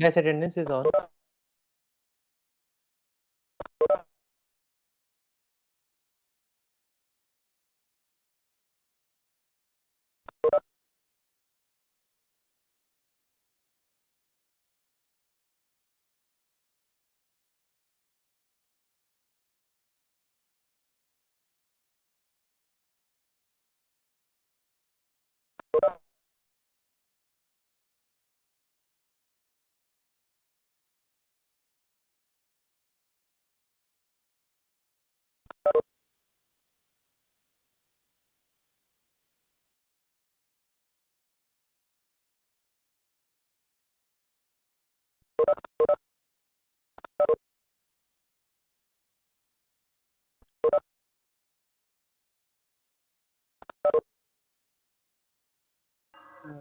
Guys, attendance is on.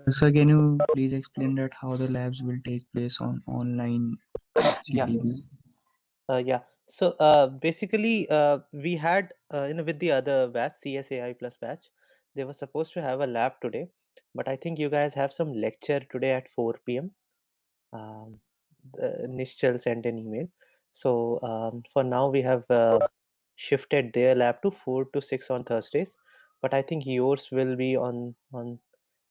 Sir, can you please explain that how the labs will take place on online Yeah. GTV? Yeah. So basically, we had with the other batch, CSAI plus batch, they were supposed to have a lab today, but I think you guys have some lecture today at 4 p.m. Um, Nishchal sent an email. So for now, we have shifted their lab to 4 to 6 on Thursdays, but I think yours will be on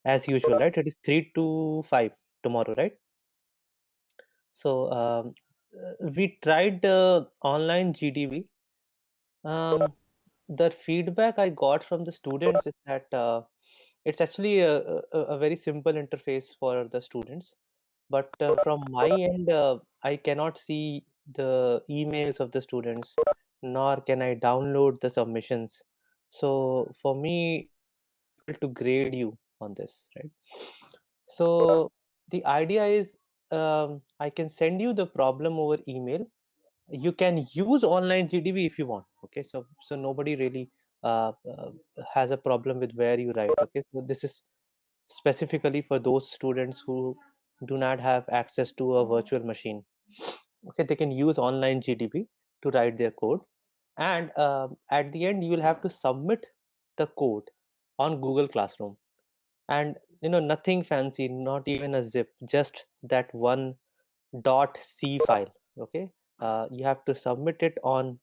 as usual, right? It is 3 to 5 tomorrow, right? So we tried online GDV. Um, the feedback I got from the students is that it's actually a very simple interface for the students. But from my end, I cannot see the emails of the students, nor can I download the submissions. So for me, to grade you on this, right? So the idea is I can send you the problem over email. You can use online GDB if you want. Okay, so nobody really has a problem with where you write. Okay, so this is specifically for those students who do not have access to a virtual machine. Okay, they can use online GDB to write their code, and at the end you will have to submit the code on Google Classroom, and nothing fancy, not even a zip, just that one .c file. Okay, you have to submit it on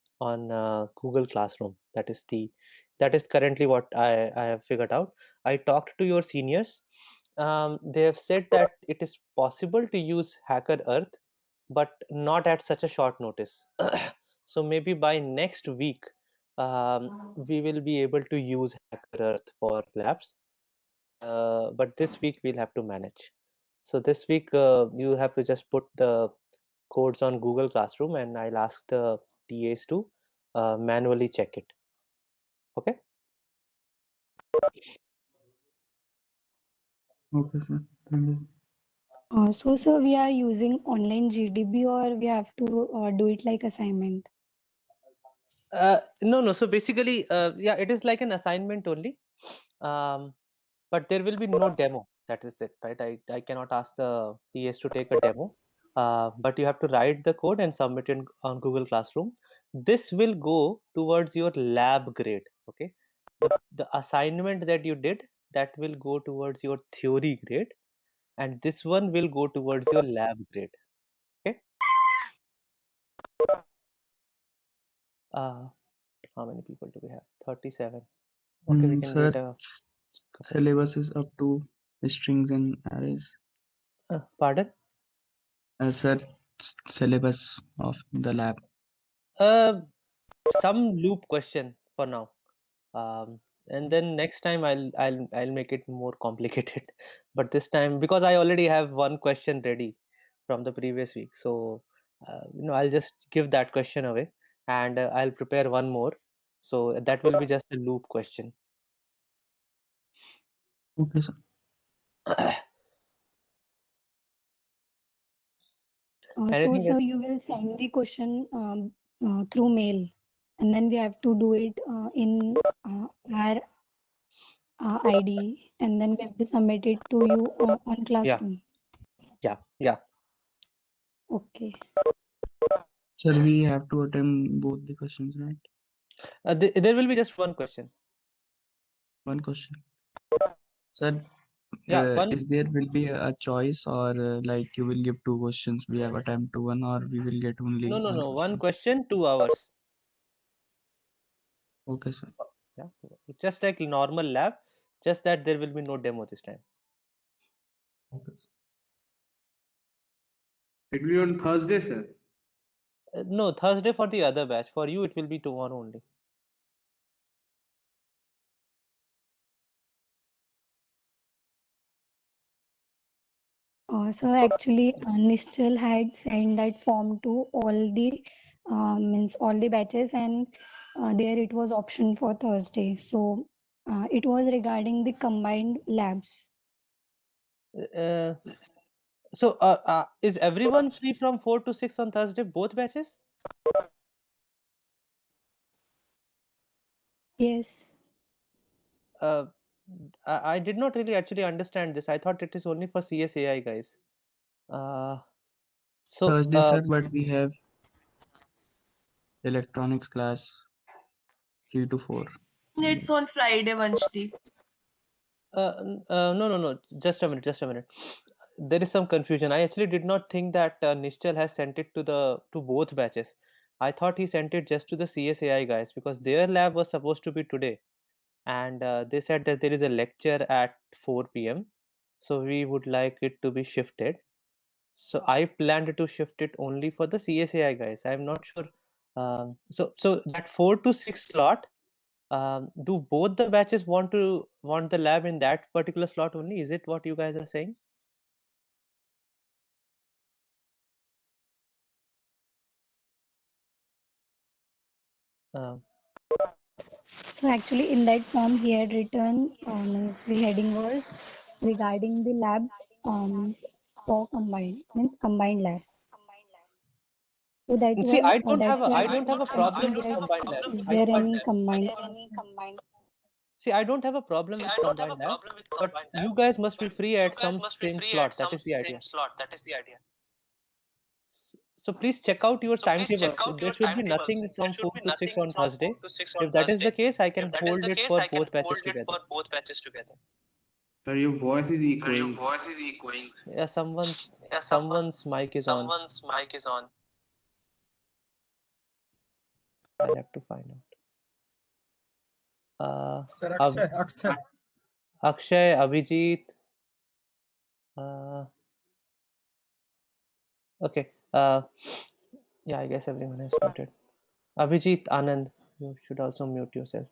Google Classroom. That is currently what I have figured out. I talked to your seniors. They have said that it is possible to use Hacker Earth, but not at such a short notice. So maybe by next week, we will be able to use Hacker Earth for labs. But this week we'll have to manage. So this week you have to just put the codes on Google Classroom, and I'll ask the TAs to manually check it. Okay. Okay, sir. Thank you. So, sir, we are using online GDB or we have to do it like assignment? No, no. So basically, yeah, it is like an assignment only. Um, but there will be no demo. That is it, right? I cannot ask the TAs to take a demo. But you have to write the code and submit it on Google Classroom. This will go towards your lab grade. Okay. The assignment that you did, that will go towards your theory grade. and this one will go towards your lab grade. Okay. How many people do we have? 37. Okay, we can Sir, wait a couple. syllabus is up to strings and arrays. Pardon? Sir, syllabus of the lab. Some loop question for now. And then next time I'll make it more complicated. But this time, because I already have one question ready from the previous week, so I'll just give that question away, and I'll prepare one more. So that will be just a loop question. Okay, sir. So, Anything sir, else? you will send the question through mail, and then we have to do it in our ID, and then we have to submit it to you on Yeah, Classroom. yeah. Okay. Sir, we have to attempt both the questions, right? There will be just one question. One question. Sir, Yeah, one. is there will be a choice, or like you will give two questions, we have attempt to one, or we will get only No, one one question? question, 2 hours. Okay, sir. Yeah, just like normal lab, just that there will be no demo this time. Okay. It will be on Thursday, sir. No, Thursday for the other batch. For you, it will be tomorrow only. So actually, Nischal had sent that form to all the means all the batches, and there it was option for Thursday. So it was regarding the combined labs. Uh, so, is everyone free from 4 to 6 on Thursday, both batches? Yes. Uh, I did not really actually understand this. I thought it is only for CSAI guys. Uh, so, Thursday, sir, but we have electronics class 3 to 4. It's on Friday, Vanshti. no. Just a minute. Just a minute. There is some confusion. I actually did not think that Nischal has sent it to both batches. I thought he sent it just to the CSAI guys because their lab was supposed to be today, and they said that there is a lecture at 4 p.m. So we would like it to be shifted. So I planned to shift it only for the CSAI guys. I'm not sure. So that 4 to 6 slot. Do both the batches want the lab in that particular slot only? Is it what you guys are saying? Uh, So actually, in that form, he had written means the heading was regarding the lab for combined labs. So that See, was that's why I don't have a problem mentioned with that combined lab. is there any combined labs? See, I don't have a problem with combined lab, but you guys must be free at some same slot. That is the idea. So please check out your timetable. There should be nothing from 4 to 6 on Thursday. If that is the case, I can hold it for both batches together. Sir, your voice is echoing. Yeah, someone's mic is on. I'll have to find out. Sir, Ab- Akshay. Akshay, Abhijit. Okay. Yeah, I guess everyone is muted. Abhijit, Anand, you should also mute yourself.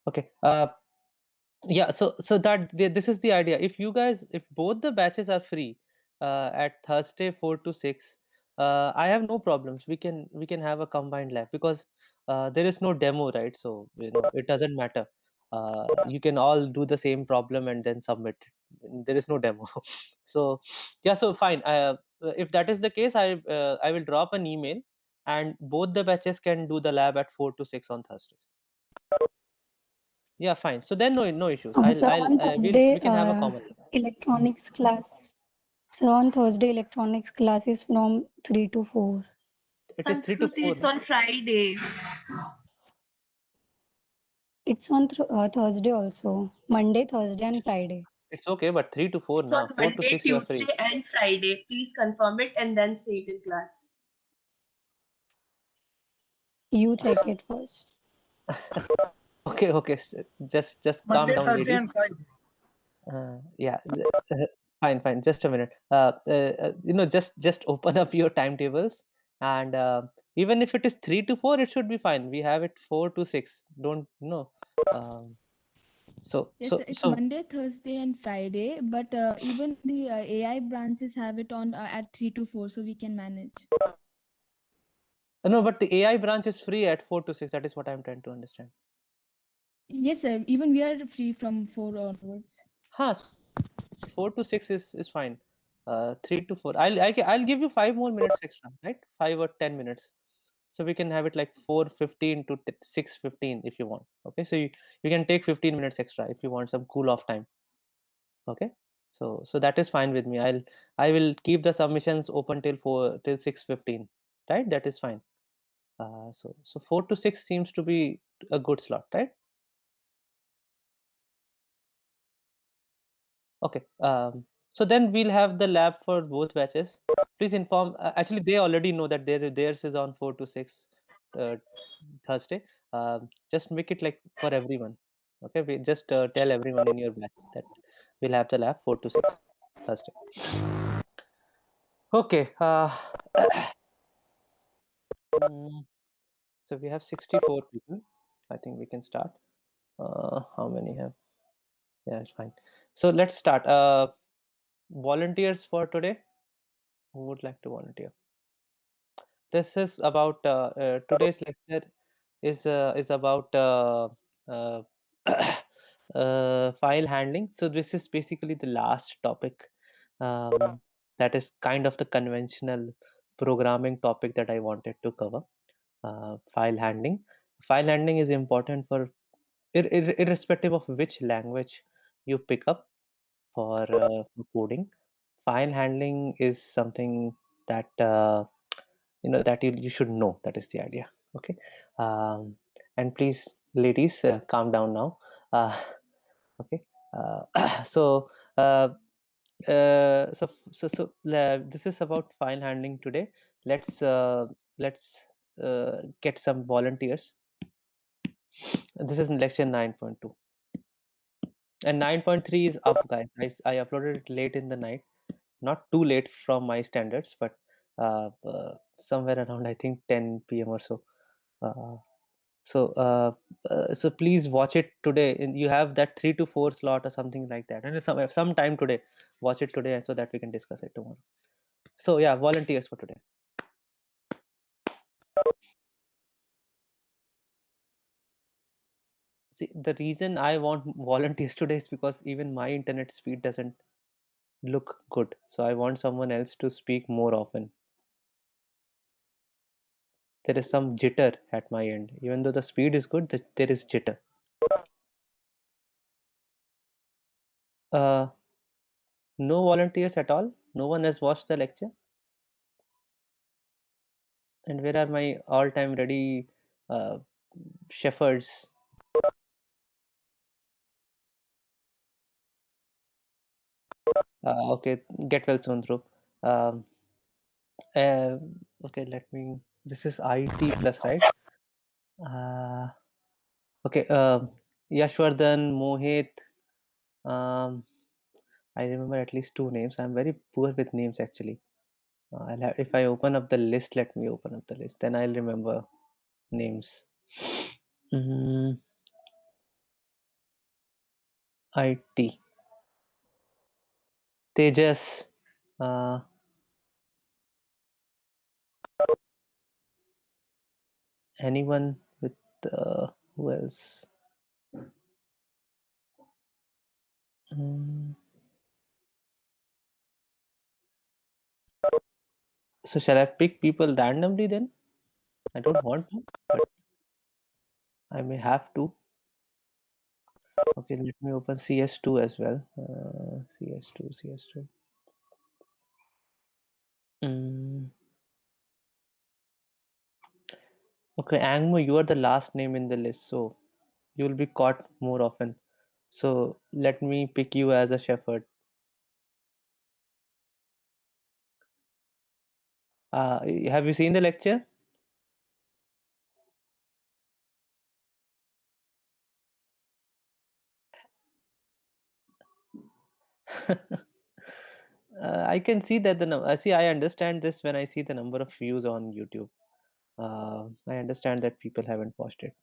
Okay. Yeah, so this is the idea. If both the batches are free at Thursday 4 to 6, I have no problems. We can have a combined lab because there is no demo, right? So it doesn't matter. You can all do the same problem and then submit it. There is no demo. So yeah, so fine. If that is the case, I will drop an email and both the batches can do the lab at 4 to 6 on Thursdays. Yeah, fine. So then no issues. So on Thursday, We can have a common. electronics class. So on Thursday, electronics class is from 3 to 4. It is 3 to Sanskruti, 4, it's no? on Friday. It's on Thursday also. Monday, Thursday, and Friday. It's okay, but 3 to 4 It's now. on 4 to Monday, 6 you are free. Tuesday, and Friday. Please confirm it and then say it in class. You check it first. Okay, okay. Just calm Monday, down, Thursday, ladies. and Friday. Yeah, fine, fine. Just a minute. Just open up your timetables, and even if it is 3 to 4, it should be fine. We have it 4 to 6. Don't know. Um, so Yes, so it's so Monday, Thursday, and Friday, but even the AI branches have it on at 3 to 4, so we can manage. no, but the AI branch is free at 4 to 6. That is what I'm trying to understand. Yes, sir. Even we are free from 4 onwards. Huh, 4 to 6 is fine. 3 to 4. I'll give you 5 more minutes extra, right? 5 or 10 minutes. So we can have it like 4:15 to 6:15 if you want. Okay, so you can take 15 minutes extra if you want some cool off time. Okay, so that is fine with me. I will keep the submissions open till 6:15. Right, that is fine. So 4 to 6 seems to be a good slot, right? Okay. So then we'll have the lab for both batches. Please inform. Actually, they already know that theirs is on 4 to 6 uh, Thursday. Just make it like for everyone. Okay. We just tell everyone in your batch that we'll have the lab 4 to 6 Thursday. Okay. So we have 64 people. I think we can start. How many have? Yeah, it's fine. So let's start. Volunteers for today. Who would like to volunteer? This is about today's lecture is about uh, file handling. So this is basically the last topic that is kind of the conventional programming topic that I wanted to cover. File handling. File handling is important for irrespective of which language you pick up for coding. File handling is something that that you should know. That is the idea. Okay. And please, ladies, calm down now. Okay. So uh, this is about file handling today. Let's get some volunteers. This is lecture 9.2 and 9.3 is up, guys. I uploaded it late in the night, not too late from my standards, but somewhere around I think 10 p.m. or so. Uh, so please watch it today. And you have that 3 to 4 slot or something like that, and some time today. Watch it today so that we can discuss it tomorrow. So yeah, volunteers for today. See, the reason I want volunteers today is because even my internet speed doesn't look good. So I want someone else to speak more often. There is some jitter at my end. Even though the speed is good, there is jitter. Uh, no volunteers at all. No one has watched the lecture. And where are my all-time ready uh, shepherds? Okay, get well soon, through. Um, uh, okay, let me. This is IT plus, right? Uh, okay. Yashwardhan, Mohit. Um, I remember at least two names. I'm very poor with names actually. I'll have, if I open up the list, let me open up the list. Then I'll remember names. IT. Tejas. Uh, anyone with who else? Mm, so shall I pick people randomly then? I don't want to, but I may have to. Okay, let me open CS2 as well. CS2, CS2. Mm. Okay, Angmo, you are the last name in the list, so you will be caught more often. So let me pick you as a shepherd. Have you seen the lecture? I can see that I understand this when I see the number of views on YouTube. I understand that people haven't watched it.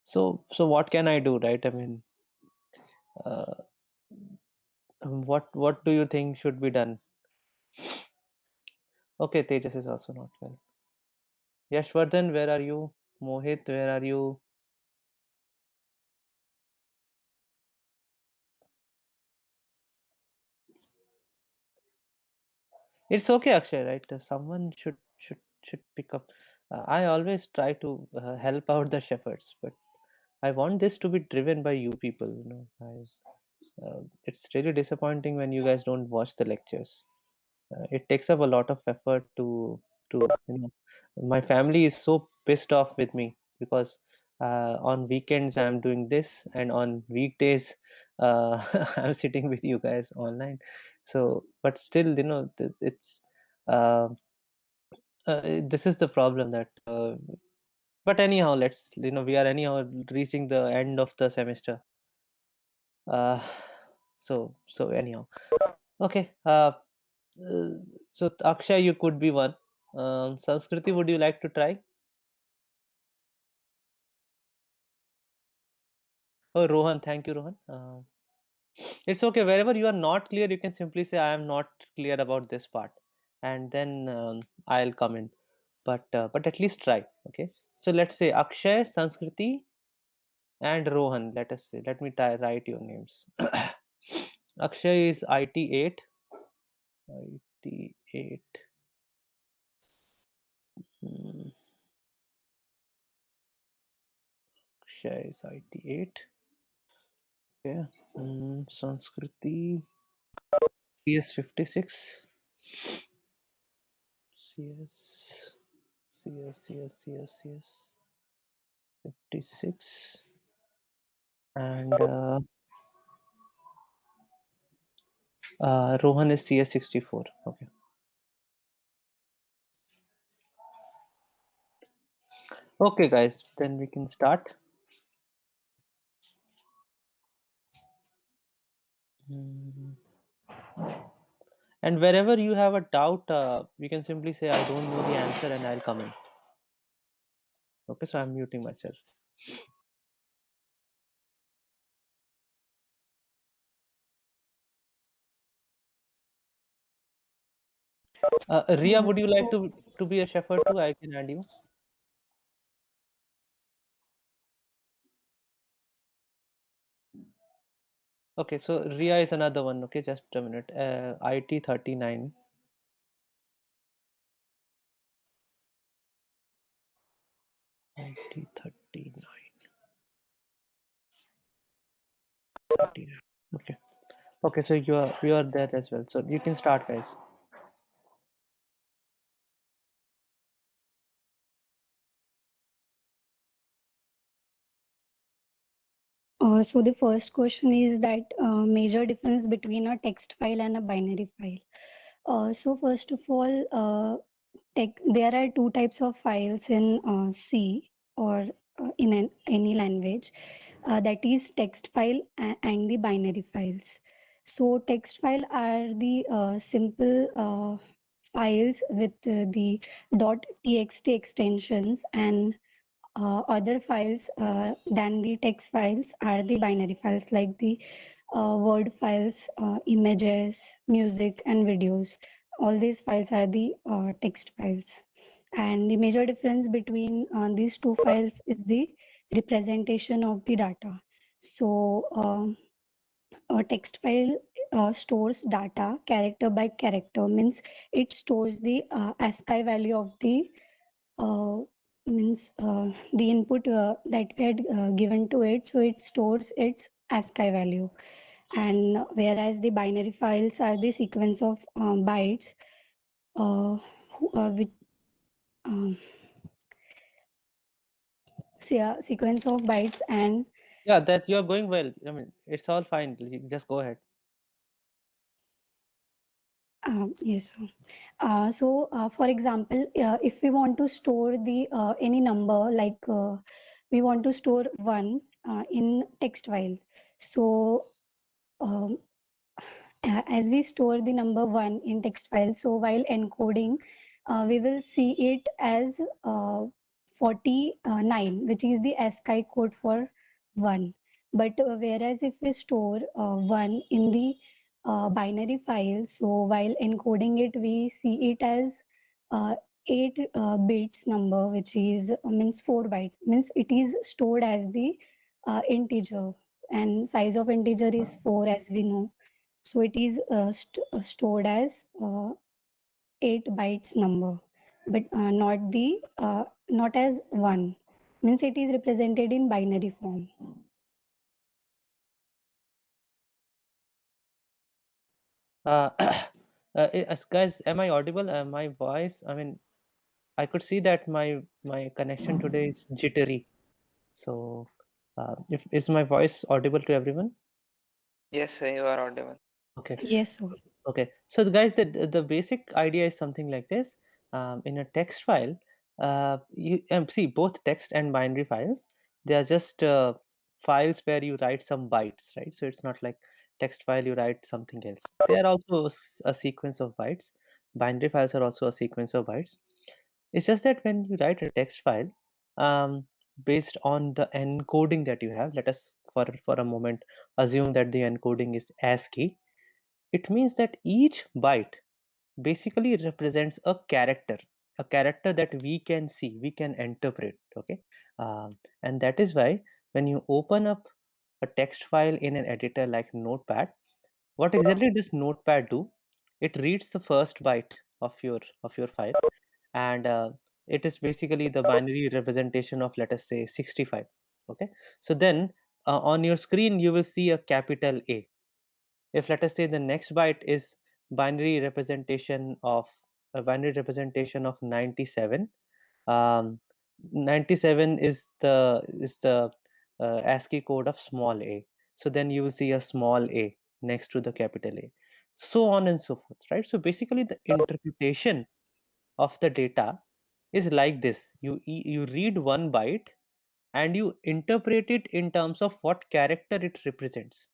So what can I do, right? I mean, uh, what do you think should be done? Okay, Tejas is also not well. Yashvardhan, where are you? Mohit, where are you? It's okay, Akshay, right? Someone should pick up. I always try to help out the shepherds, but I want this to be driven by you people. You know, it's really disappointing when you guys don't watch the lectures. It takes up a lot of effort to my family is so pissed off with me because on weekends I'm doing this and on weekdays I'm sitting with you guys online. So but still it's uh, this is the problem that but anyhow, let's we are anyhow reaching the end of the semester. uh, so anyhow, okay. uh, so Akshay, you could be one. Sanskriti, would you like to try? Oh, Rohan, thank you, Rohan. It's okay. Wherever you are not clear, you can simply say, I am not clear about this part. And then I'll come in. But at least try. Okay. So let's say Akshay, Sanskriti, and Rohan. Let us say. Let me write your names. Akshay is IT 8. IT 8. Hmm, Akshay is IT 8. Okay. Sanskriti, CS 56. CS. CS 56. And Rohan is CS 64. Okay. Okay, guys, then we can start. Mm. And wherever you have a doubt, you can simply say, I don't know the answer, and I'll come in. Okay, so I'm muting myself. Ria, would you like to be a shepherd too? I can add you. Okay, so Ria is another one. Okay, just a minute. IT 39. IT 39. 39. Okay. Okay, so you are there as well. So you can start, guys. So the first question is that major difference between a text file and a binary file. So first of all, there are two types of files in C or in any language. That is text file and the binary files. So text file are the simple files with the .txt extensions, and other files than the text files are the binary files like the word files, images, music, and videos. All these files are the text files. And the major difference between these two files is the representation of the data. So, a text file stores data character by character, means it stores the ASCII value of the uh, the input that we had given to it, so it stores its ASCII value. And whereas the binary files are the sequence of bytes with um, sequence of bytes, and Yeah, that you're going well. I mean, it's all fine. Just go ahead. Yes, sir. For example, if we want to store the any number, like we want to store one in text file. So um, as we store the number one in text file, so while encoding, we will see it as 49, which is the ASCII code for one. But whereas if we store one in the binary file, so while encoding it, we see it as 8 bits number, which is means 4 bytes, means it is stored as the integer, and size of integer is 4, as we know. So it is stored as 8 bytes number, but not as one. Means it is represented in binary form. Uh, guys, am I audible? My voice, I mean, I could see that my connection today is jittery. So, if is my voice audible to everyone? Yes, sir, you are audible. Okay. Yes, sir. Okay. So, guys, the basic idea is something like this. In a text file, you see both text and binary files. They are just files where you write some bytes, right? So it's not like text file you write something else. They are also a sequence of bytes. Binary files are also a sequence of bytes. It's just that when you write a text file, um, based on the encoding that you have, let us for a moment assume that the encoding is ASCII. It means that each byte basically represents a character that we can see, we can interpret. Okay, and that is why when you open up a text file in an editor like Notepad, what exactly does Notepad do? It reads the first byte of your file, and it is basically the binary representation of, let us say, 65. Okay, so then on your screen you will see a capital A. If, let us say, the next byte is binary representation of a binary representation of 97, um, 97 is the ASCII code of small a. So then you will see a small a next to the capital A, so on and so forth, right? So basically the interpretation of the data is like this. You read one byte and you interpret it in terms of what character it represents.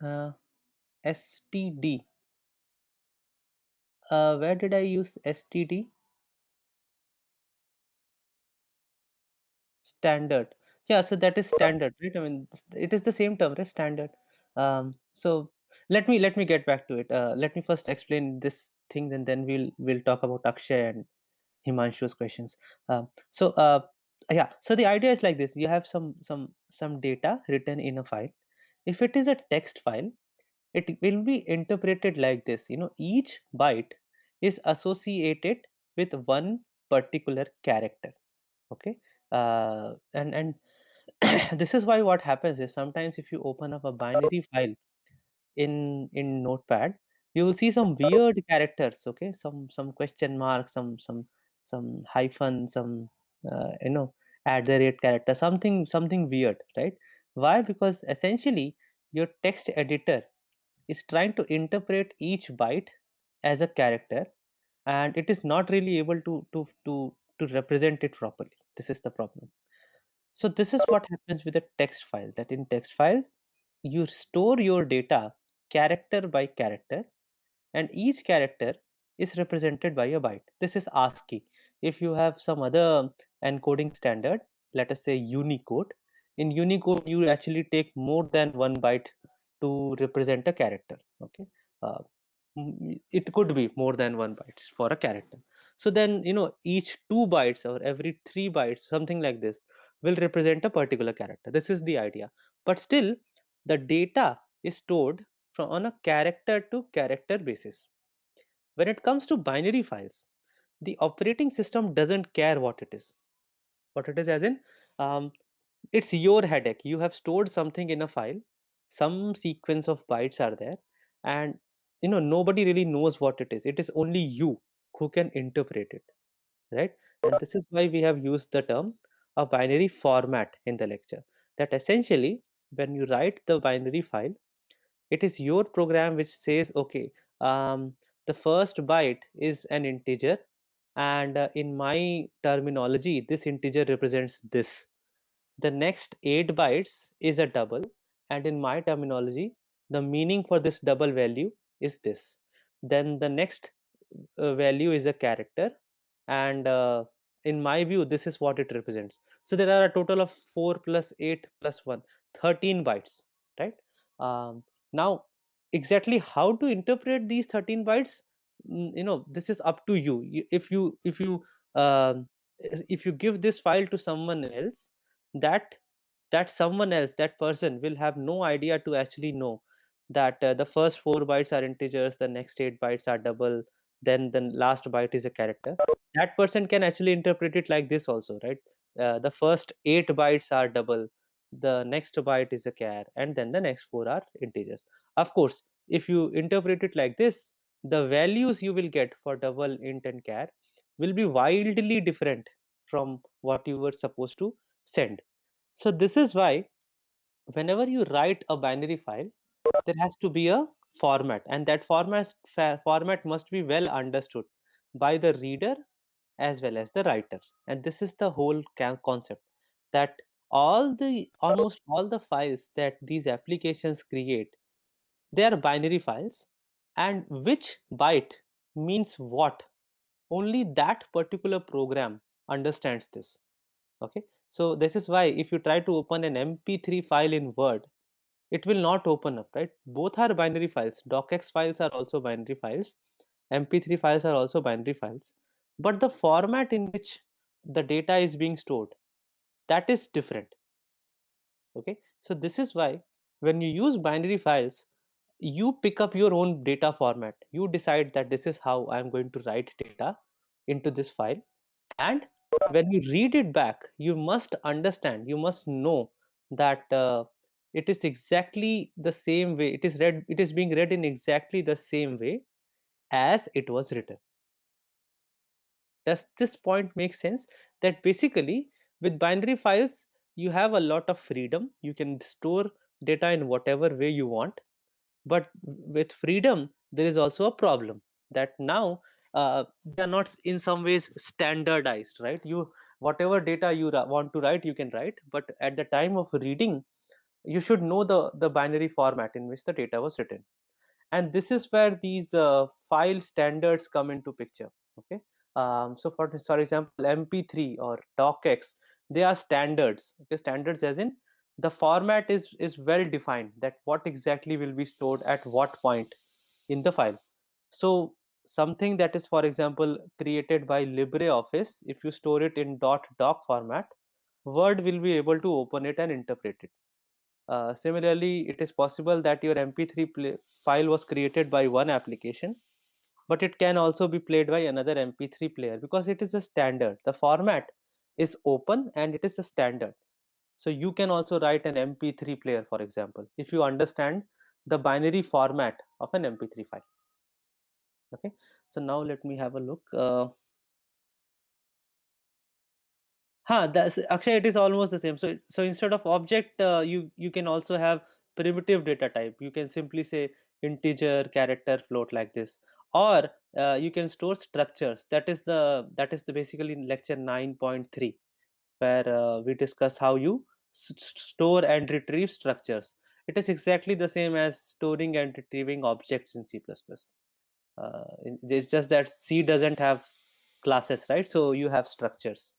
STD. Where did I use STD? Standard. Yeah, so that is standard, right? I mean, it is the same term, right? Standard. So let me get back to it. Let me first explain this thing, and then we'll talk about Akshay and Himanshu's questions. So yeah, so the idea is like this: you have some data written in a file. If it is a text file, it will be interpreted like this. Each byte is associated with one particular character. Okay, and this is why what happens is sometimes if you open up a binary file in Notepad, you will see some weird characters. Okay, some question mark, some hyphen, some at the rate character, something weird, right? Why? Because essentially your text editor is trying to interpret each byte as a character, and it is not really able to represent it properly. This is the problem. So this is what happens with a text file, that in text file you store your data character by character, and each character is represented by a byte. This is ASCII. If you have some other encoding standard, let us say Unicode, in Unicode you actually take more than one byte to represent a character. Okay, uh, it could be more than one bytes for a character. So then each 2 bytes or every 3 bytes, something like this, will represent a particular character. This is the idea. But still, the data is stored on a character to character basis. When it comes to binary files, the operating system doesn't care what it is. What it is, as in, um, it's your headache. You have stored something in a file, some sequence of bytes are there, and nobody really knows what it is. It is only you who can interpret it, right? And this is why we have used the term a binary format in the lecture. That essentially, when you write the binary file, it is your program which says, okay, the first byte is an integer, and in my terminology, this integer represents this. The next 8 bytes is a double, and in my terminology, the meaning for this double value is this. Then the next value is a character, and in my view, this is what it represents. So there are a total of 4 plus 8 plus 1, 13 bytes, right? Now, exactly how to interpret these 13 bytes, this is up to you. Um, if you give this file to someone else, that someone else, that person will have no idea to actually know that the first 4 bytes are integers, the next 8 bytes are double, then the last byte is a character. That person can actually interpret it like this also, right? The first 8 bytes are double, the next byte is a char, and then the next 4 are integers. Of course, if you interpret it like this, the values you will get for double, int, and char will be wildly different from what you were supposed to send. So this is why whenever you write a binary file, there has to be a format, and that format must be well understood by the reader as well as the writer. And this is the whole concept, that almost all the files that these applications create, they are binary files, and which byte means what, only that particular program understands this. Okay, so this is why if you try to open an mp3 file in Word, it will not open up, right? Both are binary files. Docx files are also binary files, mp3 files are also binary files, but the format in which the data is being stored, that is different. Okay, so this is why when you use binary files, you pick up your own data format. You decide that this is how I'm going to write data into this file, and when you read it back, you must understand, you must know that it is exactly the same way it is being read in exactly the same way as it was written. Does this point make sense? That basically with binary files, you have a lot of freedom. You can store data in whatever way you want, but with freedom there is also a problem, that now they are not in some ways standardized, right? You, whatever data you want to write, you can write, but at the time of reading, you should know the binary format in which the data was written. And this is where these file standards come into picture. Okay, so for example, mp3 or docx, they are standards. Okay, standards as in the format is well defined, that what exactly will be stored at what point in the file. So something that is, for example, created by LibreOffice, if you store it in .doc format, Word will be able to open it and interpret it. Similarly, it is possible that your mp3 file was created by one application, but it can also be played by another mp3 player, because it is a standard. The format is open and it is a standard. So you can also write an mp3 player, for example, if you understand the binary format of an mp3 file. Okay, so now let me have a look. That's actually, it is almost the same. So instead of object, you can also have primitive data type. You can simply say integer, character, float, like this, or you can store structures. That is the basically in lecture 9.3, where we discuss how you store and retrieve structures. It is exactly the same as storing and retrieving objects in C++. It's just that C doesn't have classes, right? So you have structures.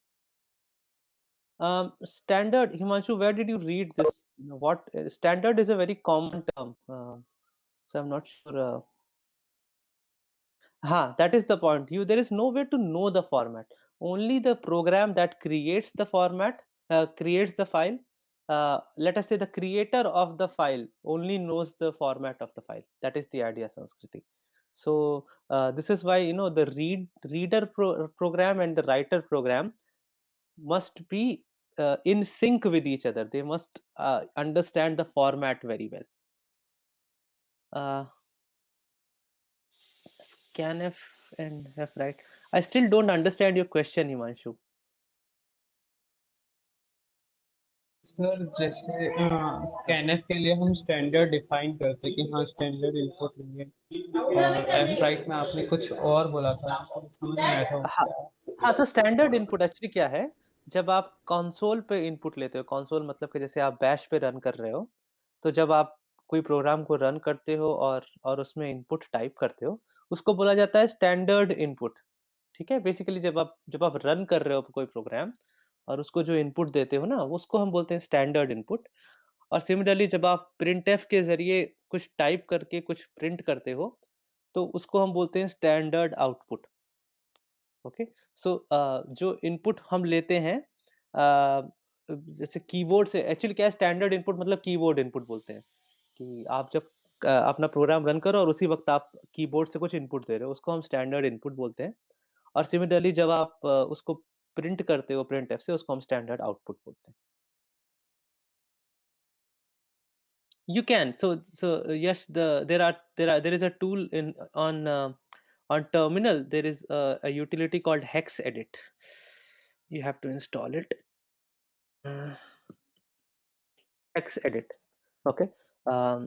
Standard, Himanshu, where did you read this? What standard is a very common term. So I'm not sure. That is the point. There is no way to know the format. Only the program that creates the format, creates the file. Let us say the creator of the file only knows the format of the file. That is the idea, Sanskriti. So this is why the reader program and the writer program must be in sync with each other. They must understand the format very well. Scanf and f, right? I still don't understand your question, Himanshu. Sir जैसे scanf के लिए हम standard define करते कि हाँ standard input लेंगे, और F right में आपने कुछ और बोला था, समझ नहीं आया था हाँ हाँ, तो स्टैंडर्ड इनपुट एक्चुअली क्या है, जब आप कंसोल पे इनपुट लेते हो, कंसोल मतलब कि जैसे आप बैश पे रन कर रहे हो, तो जब आप कोई प्रोग्राम को रन करते हो और उसमें इनपुट टाइप करते हो, उसको बोला जाता है स्टैंडर्ड इनपुट। ठीक है, बेसिकली जब आप रन कर रहे हो कोई प्रोग्राम और उसको जो इनपुट देते हो ना, उसको हम बोलते हैं स्टैंडर्ड इनपुट। और सिमिलरली जब आप प्रिंटफ के जरिए कुछ टाइप करके कुछ प्रिंट करते हो, तो उसको हम बोलते हैं स्टैंडर्ड आउटपुट। ओके, सो जो इनपुट हम लेते हैं, जैसे कीबोर्ड से, एक्चुअली क्या है स्टैंडर्ड इनपुट, मतलब कीबोर्ड इनपुट बोलते हैं कि आप जब अपना प्रोग्राम रन करो और उसी वक्त आप कीबोर्ड से कुछ इनपुट दे रहे हो, उसको हम स्टैंडर्ड इनपुट बोलते हैं। और सिमिलरली जब आप उसको प्रिंट करते हो प्रिंट एफ से, उसको हम स्टैंडर्ड आउटपुट बोलते हैं। You can. So yes, there is a tool in on terminal. There is a utility called HexEdit. You have to install it. Uh, HexEdit. Okay.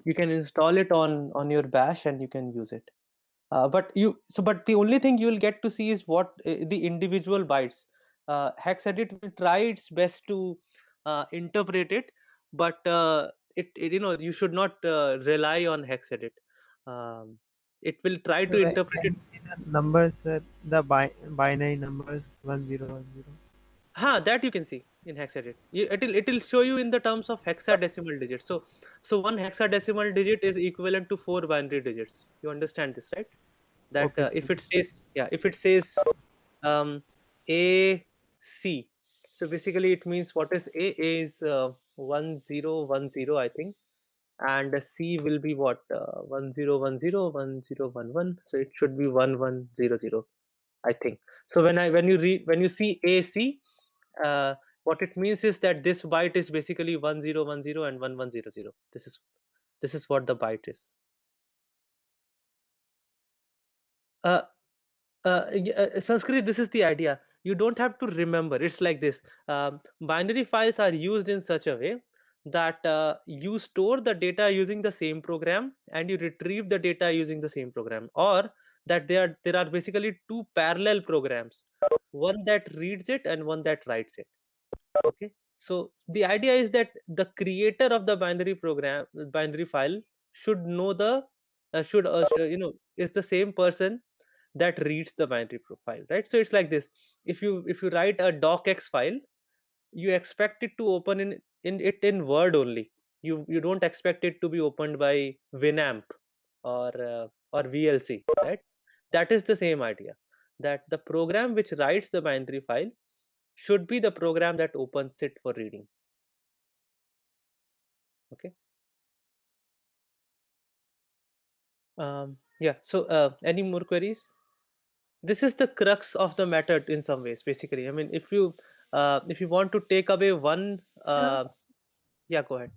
You can install it on your bash and you can use it. But the only thing you will get to see is what the individual bytes. HexEdit will try its best to interpret it, but it you should not rely on HexEdit. It will try to So interpret it. the numbers, the binary numbers 1010. That you can see in HexEdit. It'll show you in the terms of hexadecimal digits. So one hexadecimal digit is equivalent to 4 binary digits. You understand this, right? That Okay. if it says A C, so basically it means what is A? A is 1010, I think, and C will be what 1010 1011. So it should be 1100, I think. So when you see AC, what it means is that this byte is basically 1010 and 1100. This is what the byte is. Uh, Sanskrit, this is the idea. You don't have to remember. It's like this. Binary files are used in such a way that you store the data using the same program and you retrieve the data using the same program, or that there are basically two parallel programs, one that reads it and one that writes it. Okay, so the idea is that the creator of the binary file should know the is the same person that reads the binary file, right? So it's like this. If you write a docx file, you expect it to open in Word only. You don't expect it to be opened by Winamp or VLC, right? That is the same idea, that the program which writes the binary file should be the program that opens it for reading. Okay. Yeah, so any more queries? This is the crux of the matter in some ways, basically. I mean, if you want to take away one yeah, go ahead.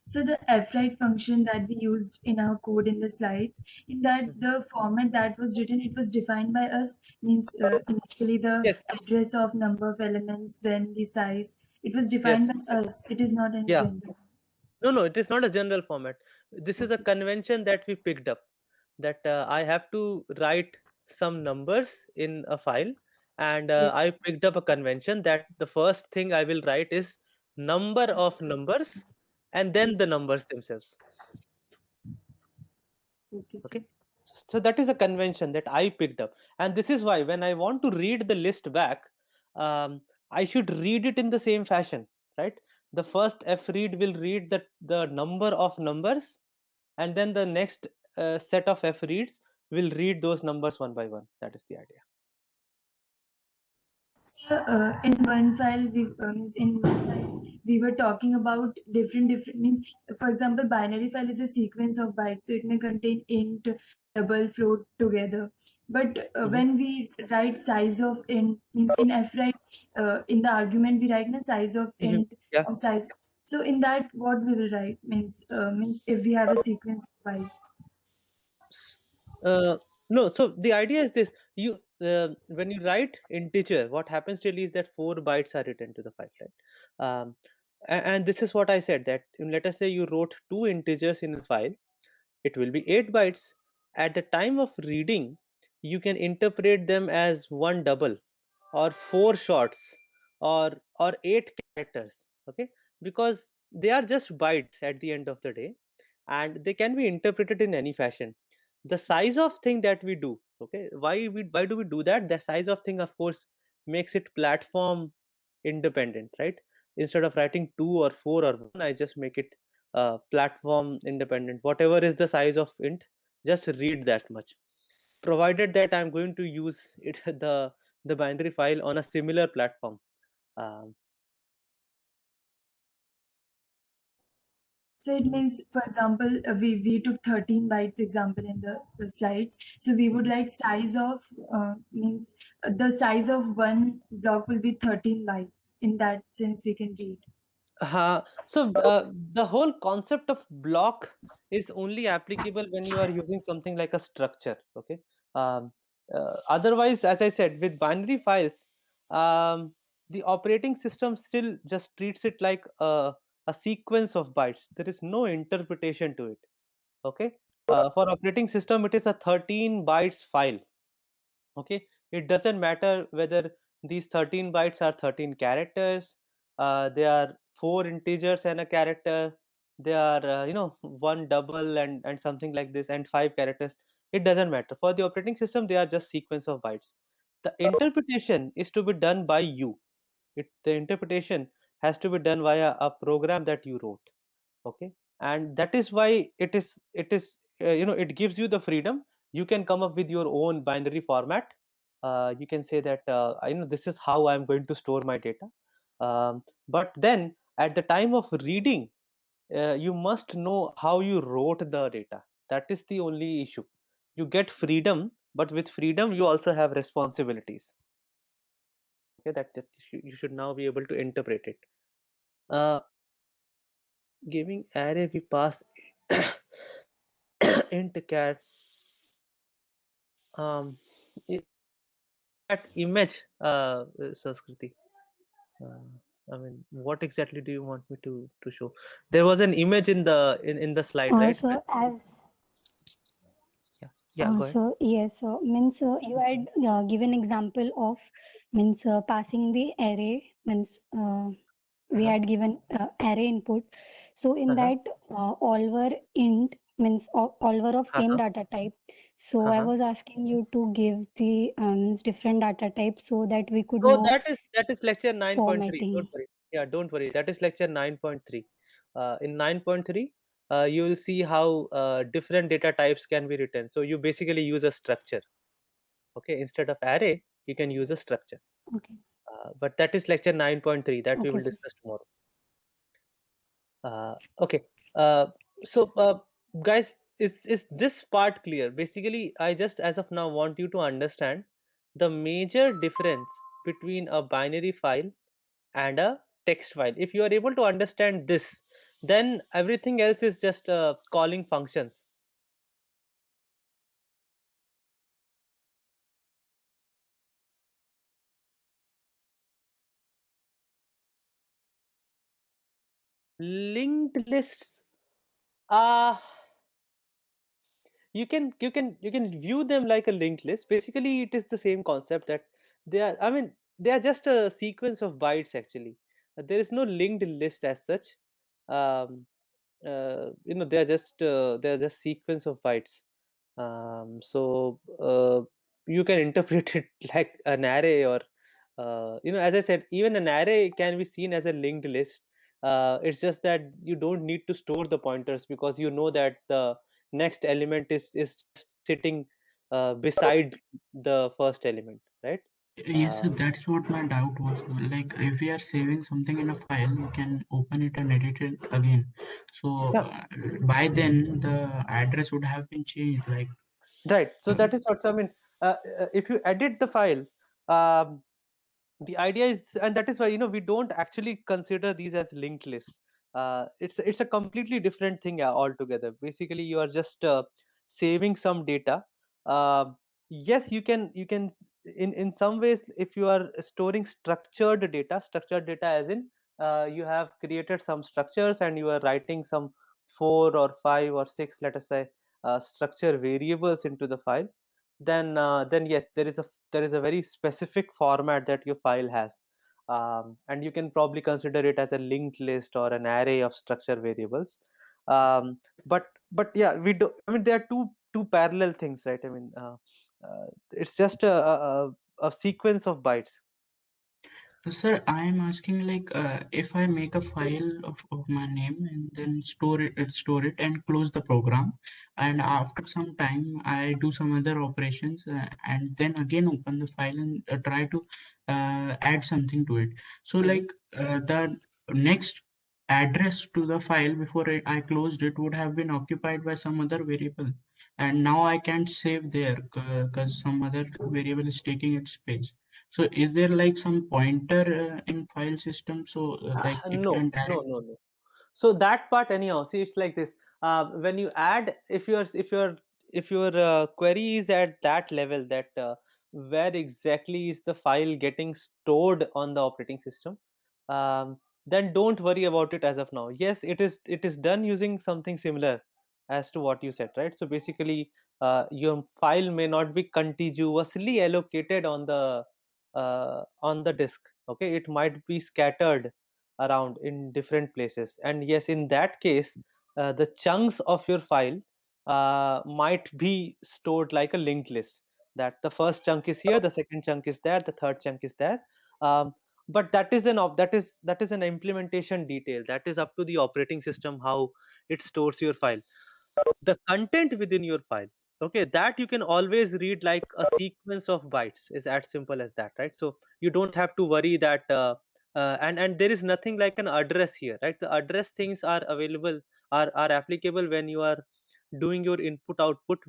So the fwrite function that we used in our code in the slides, in that the format that was written, it was defined by us, means initially the Yes. address of number of elements, then the size. It was defined Yes. by us. It is not in Yeah. general. No, it is not a general format. This is a convention that we picked up, that I have to write some numbers in a file, and Yes. I picked up a convention that the first thing I will write is number of numbers and then the numbers themselves. Okay. So that is a convention that I picked up, and this is why when I want to read the list back, I should read it in the same fashion, right? The first fread will read the number of numbers, and then the next set of freads will read those numbers one by one. That is the idea. So in one file, we were talking about different means. For example, binary file is a sequence of bytes, so it may contain int, double, float together. But when we write size of int, means in fwrite, in the argument we write the size of int or size. So in that, what we will write means if we have a sequence of bytes. No, so the idea is this: when you write integer, what happens really is that 4 bytes are written to the file, right? and this is what I said, that let us say you wrote 2 integers in a file, it will be 8 bytes. At the time of reading, you can interpret them as one double or 4 shorts or 8 characters, okay, because they are just bytes at the end of the day, and they can be interpreted in any fashion. The size of thing that we do, okay, why do we do that? The size of thing, of course, makes it platform independent, right? Instead of writing 2 or 4 or 1, I just make it platform independent. Whatever is the size of int, just read that much, provided that I'm going to use it the binary file on a similar platform. um, So it means, for example, we took 13 bytes example in the slides. So we would write size of means the size of one block will be 13 bytes. In that sense, we can read. The whole concept of block is only applicable when you are using something like a structure, okay. um, Otherwise, as I said, with binary files, um, the operating system still just treats it like a sequence of bytes. There is no interpretation to it, okay. For operating system, it is a 13 bytes file, okay. It doesn't matter whether these 13 bytes are 13 characters, they are 4 integers and a character, they are one double and something like this, and 5 characters. It doesn't matter. For the operating system, they are just sequence of bytes. The interpretation is to be done by you. The interpretation has to be done via a program that you wrote, okay. And that is why it gives you the freedom. You can come up with your own binary format. You can say that I know this is how I'm going to store my data. But then at the time of reading, you must know how you wrote the data. That is the only issue. You get freedom, but with freedom you also have responsibilities, okay. That you should now be able to interpret it. Giving array, we pass int cat. I- that image, Sanskriti. I mean, what exactly do you want me to show? There was an image in the slide, right? So as Yeah, go ahead. so yes, means you had given example of means passing the array means we had given array input. So in Uh-huh. that all were int means all were of same Uh-huh. data type. So I Uh-huh. was asking you to give the different data types so that we could So know that is lecture 9.3. formatting. Don't worry. Yeah, don't worry. That is lecture 9.3. In 9.3, you will see how different data types can be written. So you basically use a structure. Okay, instead of array, you can use a structure. Okay. But that is lecture 9.3 that we Okay, will sir. discuss tomorrow. Okay. Uh, so, guys, is this part clear? Basically, I just as of now want you to understand the major difference between a binary file and a text file. If you are able to understand this, then everything else is just calling functions. Linked lists. Uh you can view them like a linked list. Basically, it is the same concept that they are just a sequence of bytes actually. There is no linked list as such. um, they are just sequence of bytes. So you can interpret it like an array, or as I said, even an array can be seen as a linked list. It's just that you don't need to store the pointers, because you know that the next element is just sitting beside the first element, right? Yes, sir, uh, that's what my doubt was. Like, if we are saving something in a file, we can open it and edit it again. So yeah, by then, the address would have been changed. Like, right. So uh, that is what, so, I mean, if you edit the file, um, the idea is, and that is why we don't actually consider these as linked lists. It's a completely different thing altogether. Basically, you are just saving some data. uh, yes, in some ways, if you are storing structured data as in you have created some structures and you are writing some 4 or 5 or 6, let us say, structure variables into the file, then yes, there is a very specific format that your file has, and you can probably consider it as a linked list or an array of structure variables. But yeah, we do. I mean, there are two parallel things, right? I mean, it's just a sequence of bytes. Sir, I am asking like if I make a file of my name and then store it and close the program, and after some time I do some other operations and then again open the file and try to add something to it. So like the next address to the file before I closed it would have been occupied by some other variable, and now I can't save there because some other variable is taking its space. So is there like some pointer in file system so like it No, can no, direct? no, no. So that part anyhow, see, it's like this. When you add, if your query is at that level, that where exactly is the file getting stored on the operating system, then don't worry about it as of now. Yes, it is done using something similar as to what you said, right? So basically, your file may not be contiguously allocated on the disk. Okay, it might be scattered around in different places, and yes, in that case, the chunks of your file might be stored like a linked list, that the first chunk is here, the second chunk is there, the third chunk is there. But that is an implementation detail, that is up to the operating system how it stores your file. The content within your file, okay, that you can always read like a sequence of bytes, is as simple as that, right? So you don't have to worry that and there is nothing like an address here, right? The address things are available, are applicable when you are doing your input output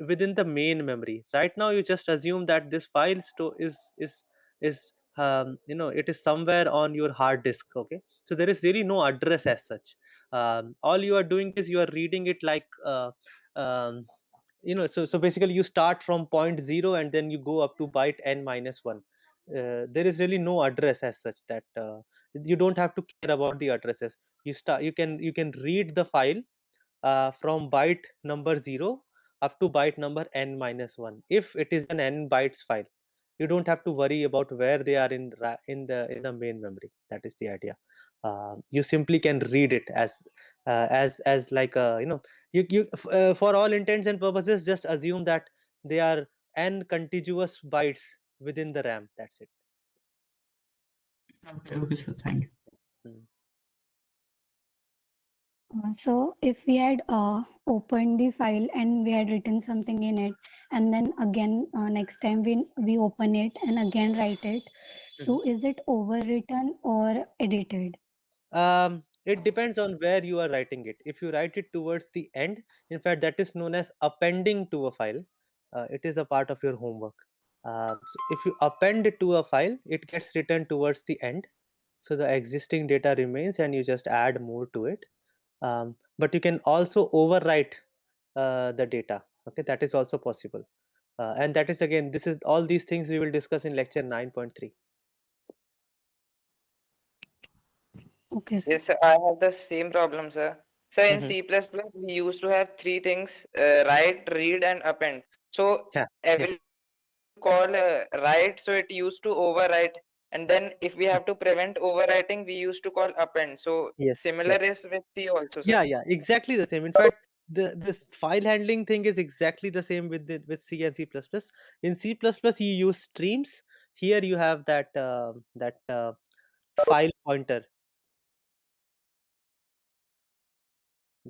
within the main memory. Right now you just assume that this file store is it is somewhere on your hard disk. Okay, so there is really no address as such. All you are doing is you are reading it like um, so basically you start from point 0 and then you go up to byte n minus 1. There is really no address as such, that you don't have to care about the addresses. You can read the file from byte number 0 up to byte number n minus 1 if it is an n bytes file. You don't have to worry about where they are in the main memory. That is the idea. You simply can read it as like a for all intents and purposes, just assume that they are n contiguous bytes within the RAM. That's it. Okay, sir, thank you. Mm. So if we had opened the file and we had written something in it, and then again next time we open it and again write it, so is it overwritten or edited? It depends on where you are writing it. If you write it towards the end, in fact, that is known as appending to a file. It is a part of your homework. So if you append it to a file, it gets written towards the end. So the existing data remains and you just add more to it. But you can also overwrite the data. Okay, that is also possible. And that is, again, this is all these things we will discuss in lecture 9.3. Okay, sir. Yes, sir, I have the same problem, sir. So in Mhm. C++, we used to have three things: write, read, and append. So Yeah. every Yes. call write, so it used to overwrite, and then if we have to prevent overwriting, we used to call append. So Yes. similar Yes. is with C also, sir. Yeah, exactly the same. In fact, this file handling thing is exactly the same with C and C++. In C++, you use streams. Here you have that file pointer,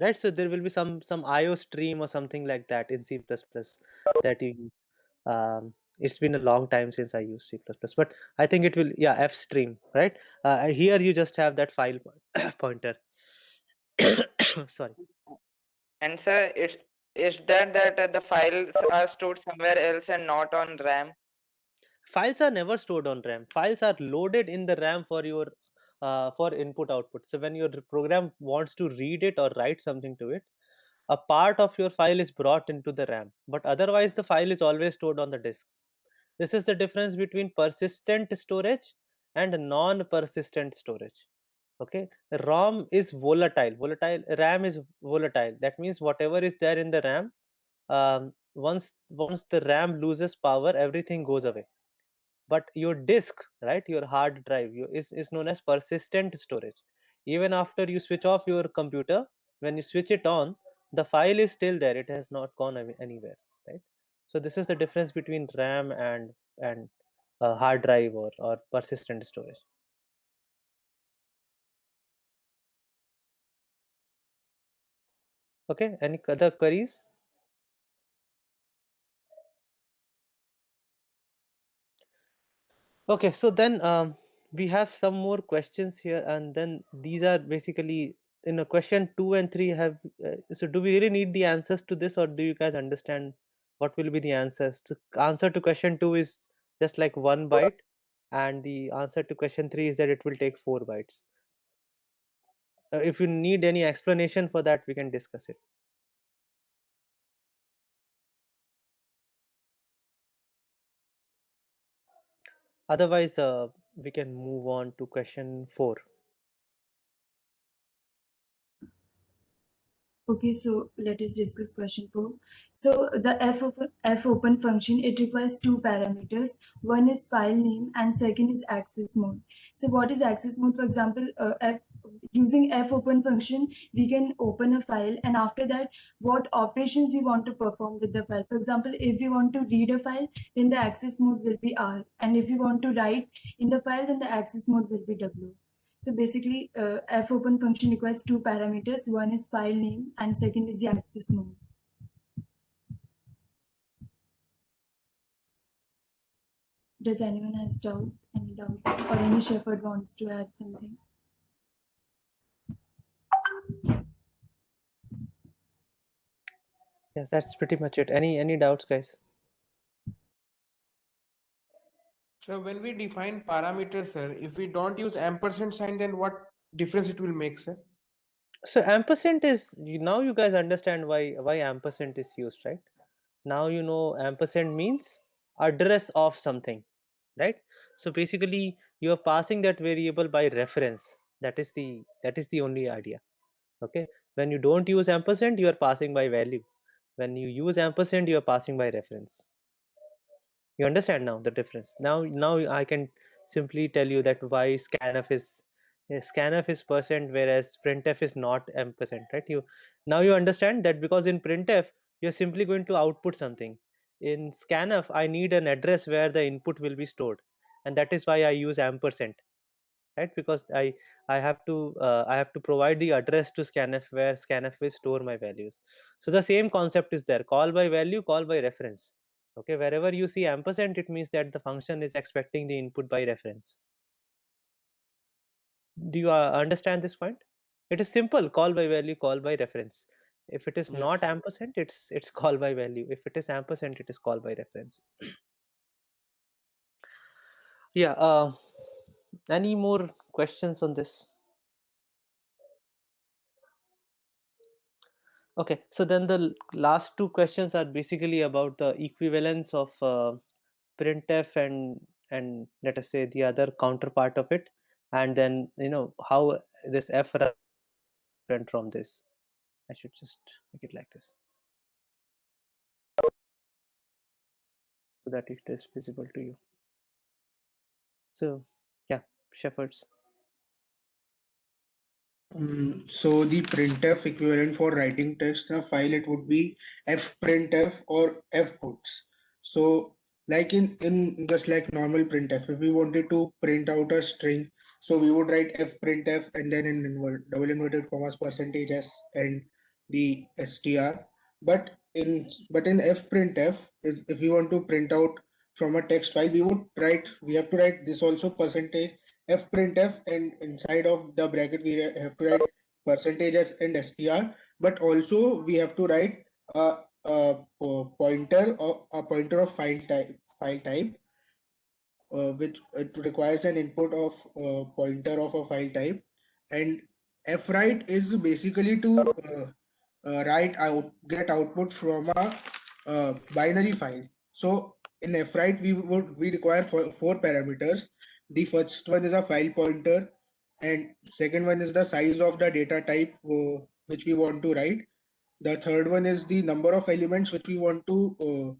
right? So there will be some IO stream or something like that in C++ that you use. It's been a long time since I used C++, but I think it will, yeah, F stream, right? Here you just have that file pointer. Sorry. And sir, is that the files are stored somewhere else and not on RAM? Files are never stored on RAM. Files are loaded in the RAM for your for input output. So when your program wants to read it or write something to it, a part of your file is brought into the RAM, but otherwise the file is always stored on the disk. This is the difference between persistent storage and non-persistent storage. Okay, RAM is volatile. RAM is volatile. That means whatever is there in the RAM, once the RAM loses power, everything goes away. But your disk, right, your hard drive, is known as persistent storage. Even after you switch off your computer, when you switch it on, the file is still there. It has not gone anywhere, right? So this is the difference between RAM and hard drive or persistent storage. Okay, any other queries? Okay, so then we have some more questions here, and then these are basically in a question 2 and 3 have. So do we really need the answers to this, or do you guys understand what will be the answers? The answer to question 2 is just like 1 byte, and the answer to question 3 is that it will take 4 bytes. If you need any explanation for that, we can discuss it. Otherwise, we can move on to question 4. Okay, so let us discuss question 4. So the fopen function, it requires two parameters. One is file name and second is access mode. So what is access mode? For example, using fopen function, we can open a file, and after that, what operations we want to perform with the file. For example, if we want to read a file, then the access mode will be R. And if we want to write in the file, then the access mode will be W. So basically, fopen function requires two parameters. One is file name and second is the access mode. Does anyone has any doubts, or any Shepherd wants to add something? Yes, that's pretty much it. Any doubts, guys? So when we define parameters, sir, if we don't use ampersand sign, then what difference it will make, sir? So ampersand is, now you guys understand why ampersand is used, right? Now you know ampersand means address of something, right? So basically you are passing that variable by reference. That is the only idea. Okay, when you don't use ampersand, you are passing by value. When you use ampersand, you are passing by reference. You understand now the difference. Now I can simply tell you that why scanf is percent, whereas printf is not ampersand, right? You understand that because in printf you're simply going to output something. In scanf I need an address where the input will be stored, and that is why I use ampersand, right? Because I have to provide the address to scanf where scanf will store my values. So the same concept is there: call by value, call by reference. Okay, wherever you see ampersand, it means that the function is expecting the input by reference. Do you understand this point? It is simple: call by value, call by reference. If it is Yes. not ampersand, it's call by value. If it is ampersand, it is call by reference. Yeah, any more questions on this? Okay, so then the last two questions are basically about the equivalence of printf and let us say the other counterpart of it, and then how this f different from this. I should just make it like this so that it is visible to you. So yeah, Shepherds. So the printf equivalent for writing text in a file, it would be fprintf or fputs. So like in just like normal printf, if we wanted to print out a string, so we would write fprintf and then in double inverted commas %s and the str. But in fprintf, if we want to print out from a text file, we have to write this also %fprintf, and inside of the bracket we have to write %s and str, but also we have to write a pointer of file type, which it requires an input of pointer of a file type. And fwrite is basically to get output from a binary file. So in fwrite we require four parameters. The first one is a file pointer, and second one is the size of the data type which we want to write. The third one is the number of elements which we want to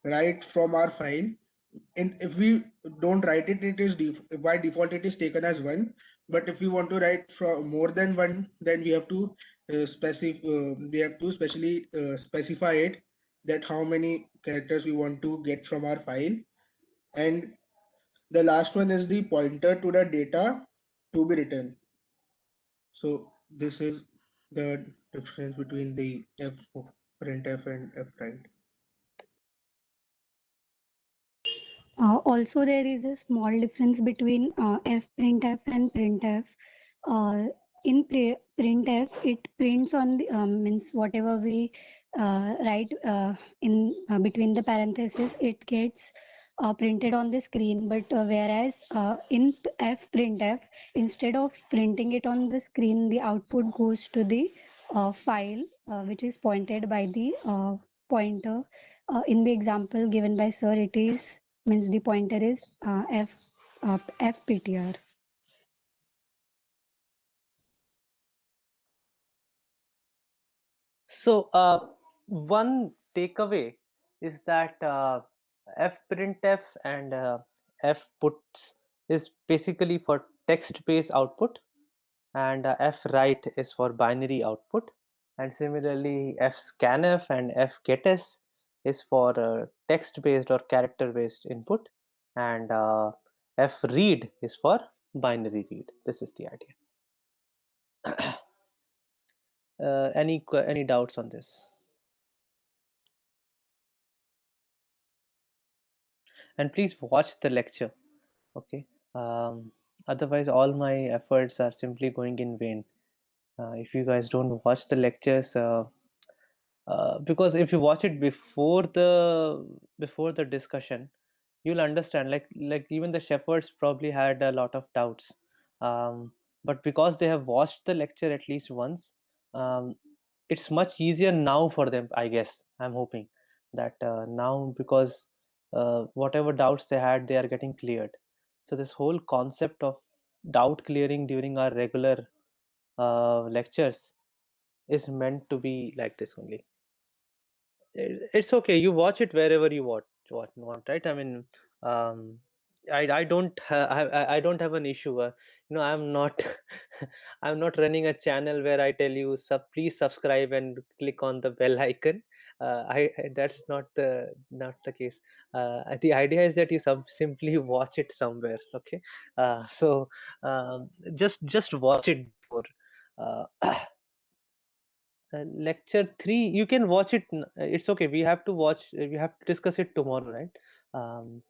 write from our file. And if we don't write it, it is by default it is taken as 1. But if we want to write from more than 1, then we have to specially specify it, that how many characters we want to get from our file. And the last one is the pointer to the data to be written. So this is the difference between the printf and fwrite. Also, there is a small difference between fprintf and printf. In printf, it prints on the means whatever we write in between the parentheses, it gets printed on the screen. But whereas in fprintf, instead of printing it on the screen, the output goes to the file, which is pointed by the pointer. In the example given by sir, it is means the pointer is fptr. So one takeaway is that fprintf and fputs is basically for text-based output, and fwrite is for binary output, and similarly fscanf and fgetS is for text-based or character-based input, and fread is for binary read. This is the idea. Any doubts on this? And please watch the lecture, okay? Otherwise all my efforts are simply going in vain if you guys don't watch the lectures, because if you watch it before the discussion, you'll understand, like even the shepherds probably had a lot of doubts, but because they have watched the lecture at least once, it's much easier now for them, I guess. I'm hoping that now, because whatever doubts they had, they are getting cleared. So this whole concept of doubt clearing during our regular lectures is meant to be like this only. It's okay, you watch it wherever you want, right? I mean, um, I don't I don't have an issue. I'm not I'm not running a channel where I tell you please subscribe and click on the bell icon. That's not the case. The idea is that you simply watch it somewhere, okay? So just watch it before. Uh, lecture 3 you can watch it, it's okay. We have to discuss it tomorrow, right? um,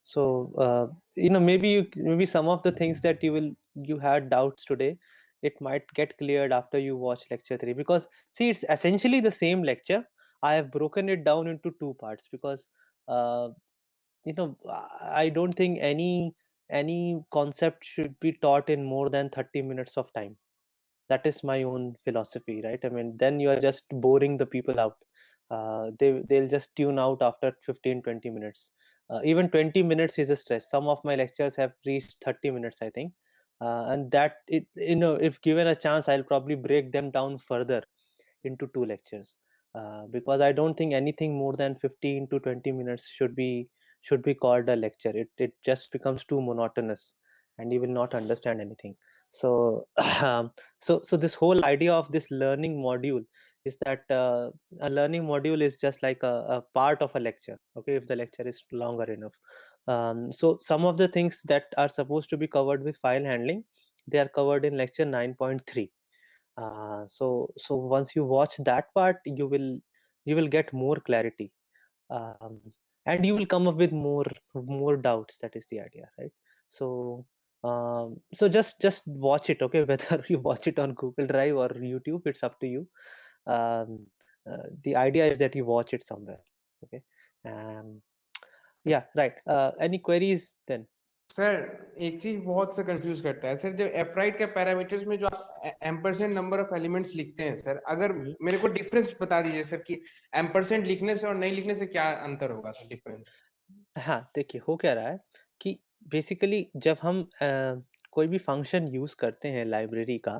so maybe some of the things that you had doubts today, it might get cleared after you watch lecture 3, because see, it's essentially the same lecture. I have broken it down into two parts because uh, I don't think any concept should be taught in more than 30 minutes of time. That is my own philosophy, right? I mean, then you are just boring the people out. They'll just tune out after 15-20 minutes. Even 20 minutes is a stress. Some of my lectures have reached 30 minutes, I think. And that if given a chance, I'll probably break them down further into two lectures, because I don't think anything more than 15 to 20 minutes should be called a lecture. It just becomes too monotonous, and you will not understand anything. So so this whole idea of this learning module is that a learning module is just like a part of a lecture, okay, if the lecture is longer enough. So some of the things that are supposed to be covered with file handling, they are covered in lecture 9.3. So once you watch that part, you will get more clarity, um, and you will come up with more doubts. That is the idea, right? So just watch it, okay? Whether you watch it on Google Drive or YouTube, it's up to you. The idea is that you watch it somewhere, okay? Yeah, right. Any queries then? Sir एक चीज बहुत सा confuse करता है sir, जब एप्राइट के parameters में जो आप एम्परसेंट नंबर ऑफ एलिमेंट्स लिखते हैं सर, अगर मेरे को डिफरेंस बता दीजिए सर कि एम्परसेंट लिखने से और नहीं लिखने से क्या अंतर होगा सर, डिफरेंस? हाँ, देखिए हो क्या रहा है कि बेसिकली जब हम कोई भी फंक्शन यूज करते हैं लाइब्रेरी का,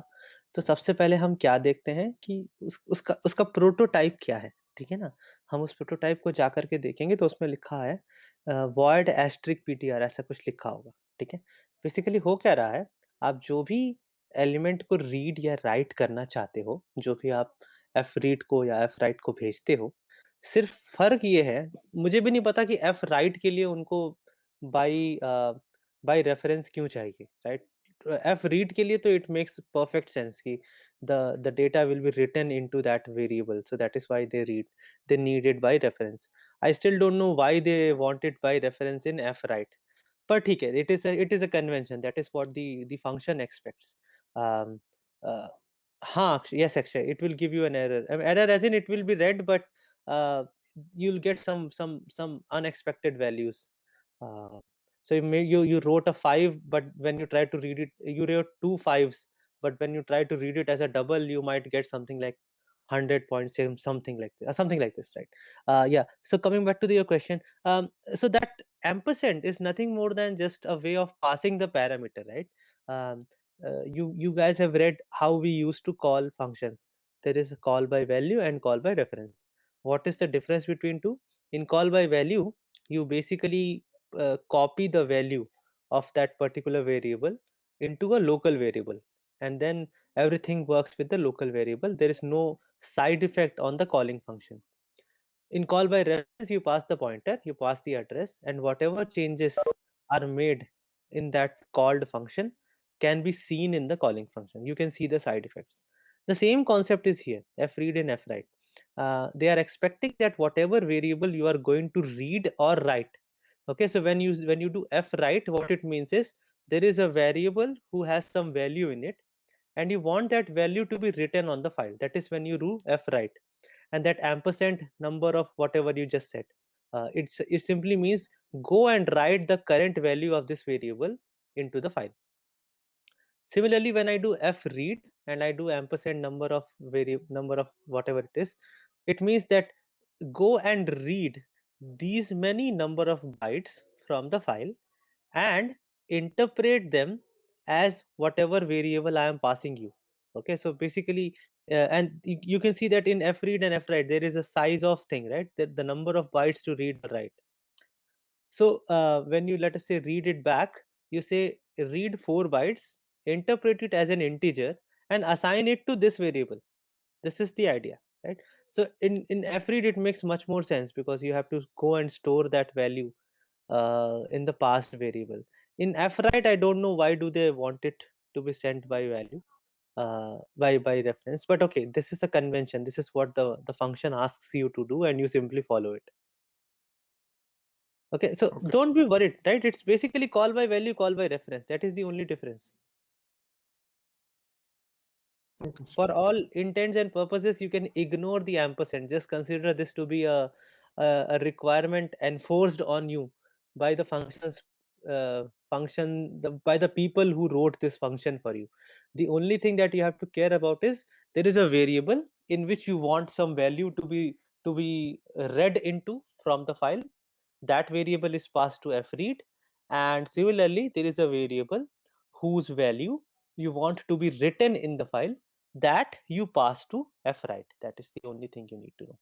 तो सबसे पहले हम क्या देखते हैं कि उसका उसका प्रोटोटाइप क्या है, ठीक है ना। हम उस प्रोटोटाइप को जा करके देखेंगे तो उसमें लिखा है वॉइड एस्ट्रिक पीटीआर, ऐसा कुछ लिखा होगा, ठीक है। बेसिकली हो क्या रहा है, आप जो भी एलिमेंट को रीड या राइट करना चाहते हो, जो भी आप एफ रीड को या एफ राइट को भेजते हो, सिर्फ फर्क ये है, मुझे भी नहीं पता कि एफ राइट के लिए उनको बाई बाई रेफरेंस क्यों चाहिए, राइट। एफ रीड के लिए तो इट मेक्स परफेक्ट सेंस कि the data will be written into that variable, so that is why they need it by reference. I still don't know why they want it by reference in f write, but ठीक है, it is a convention, that is what the function expects. um, uh, हाँ, yes, actually it will give you an error. Error as in it will be read, but uh, you'll get some unexpected values. uh, so you wrote a 5, but when you try to read it, you wrote two fives, but when you try to read it as a double, you might get something like 100 points, something like this, right? Yeah, so coming back to your question, so that ampersand is nothing more than just a way of passing the parameter, right? You guys have read how we used to call functions. There is a call by value and call by reference. What is the difference between two? In call by value, you basically copy the value of that particular variable into a local variable, and then everything works with the local variable. There is no side effect on the calling function. In call by reference, you pass the pointer, you pass the address, and whatever changes are made in that called function can be seen in the calling function. You can see the side effects. The same concept is here, fread and fwrite. They are expecting that whatever variable you are going to read or write. Okay, so when you do fwrite, what it means is there is a variable who has some value in it, and you want that value to be written on the file. That is when you do fwrite, and that ampersand number of whatever you just said, it simply means go and write the current value of this variable into the file. Similarly, when I do f read and I do ampersand number of number of whatever it is, it means that go and read these many number of bytes from the file and interpret them as whatever variable I am passing you. Okay, so basically, and you can see that in fread and fwrite there is a size of thing, right? The number of bytes to read or write. So when you, let us say, read it back, you say read 4 bytes, interpret it as an integer, and assign it to this variable. This is the idea, right? So in fread it makes much more sense because you have to go and store that value in the past variable. In fwrite, I don't know why do they want it to be sent by value, by reference, but okay, this is a convention. This is what the function asks you to do, and you simply follow it. Okay, so don't be worried, right? It's basically call by value, call by reference. That is the only difference. For all intents and purposes, you can ignore the ampersand. Just consider this to be a requirement enforced on you by the by the people who wrote this function for you. The only thing that you have to care about is there is a variable in which you want some value to be read into from the file. That variable is passed to fread, and similarly there is a variable whose value you want to be written in the file, that you pass to fwrite. That is the only thing you need to know.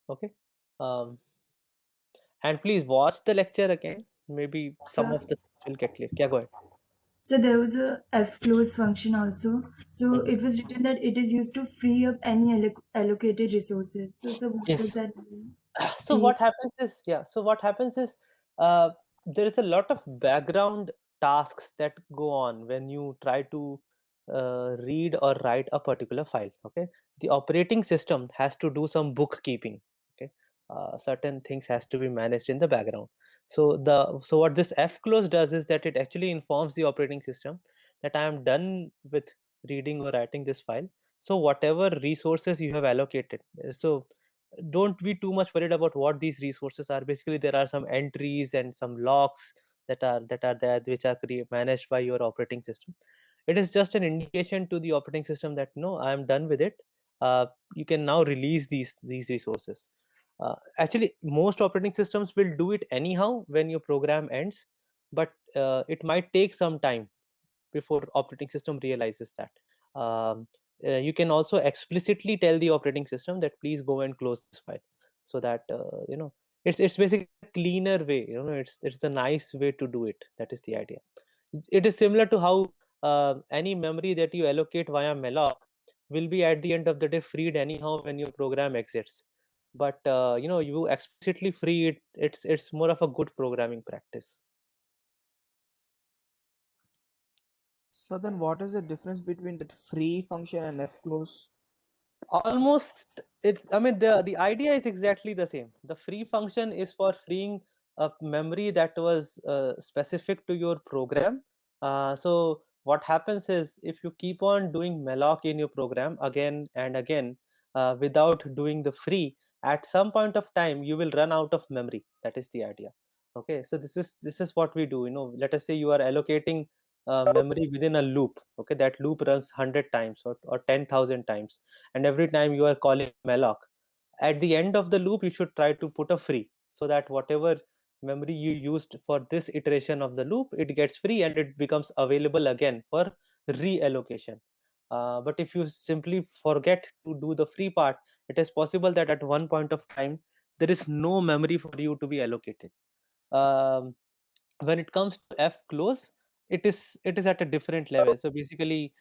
Okay, and please watch the lecture again. Maybe some of the things will get clear. Yeah, go ahead. So there was a fclose function also. So it was written that it is used to free up any allocated resources. So what Yes. does that mean? So what happens is, there is a lot of background tasks that go on when you try to read or write a particular file. Okay, the operating system has to do some bookkeeping. Okay, certain things has to be managed in the background. So what this fclose does is that it actually informs the operating system that I am done with reading or writing this file. So whatever resources you have allocated, so don't be too much worried about what these resources are. Basically, there are some entries and some locks that are there, which are managed by your operating system. It is just an indication to the operating system that no, I am done with it. You can now release these resources. Actually, most operating systems will do it anyhow when your program ends, but it might take some time before operating system realizes that. Um, you can also explicitly tell the operating system that please go and close this file, so that it's basically a cleaner way. It's a nice way to do it. That is the idea. It is similar to how any memory that you allocate via malloc will be at the end of the day freed anyhow when your program exits. But you explicitly free it. It's more of a good programming practice. So then what is the difference between that free function and fclose? Almost, the idea is exactly the same. The free function is for freeing a memory that was specific to your program. So what happens is, if you keep on doing malloc in your program again and again without doing the free, at some point of time you will run out of memory. That is the idea. Okay, so this is what we do. Let us say you are allocating memory within a loop. Okay, that loop runs 100 times or 10,000 times, and every time you are calling malloc, at the end of the loop you should try to put a free, so that whatever memory you used for this iteration of the loop, it gets free and it becomes available again for reallocation. But if you simply forget to do the free part, it is possible that at one point of time there is no memory for you to be allocated. um, when it comes to fclose, it is at a different level. So basically,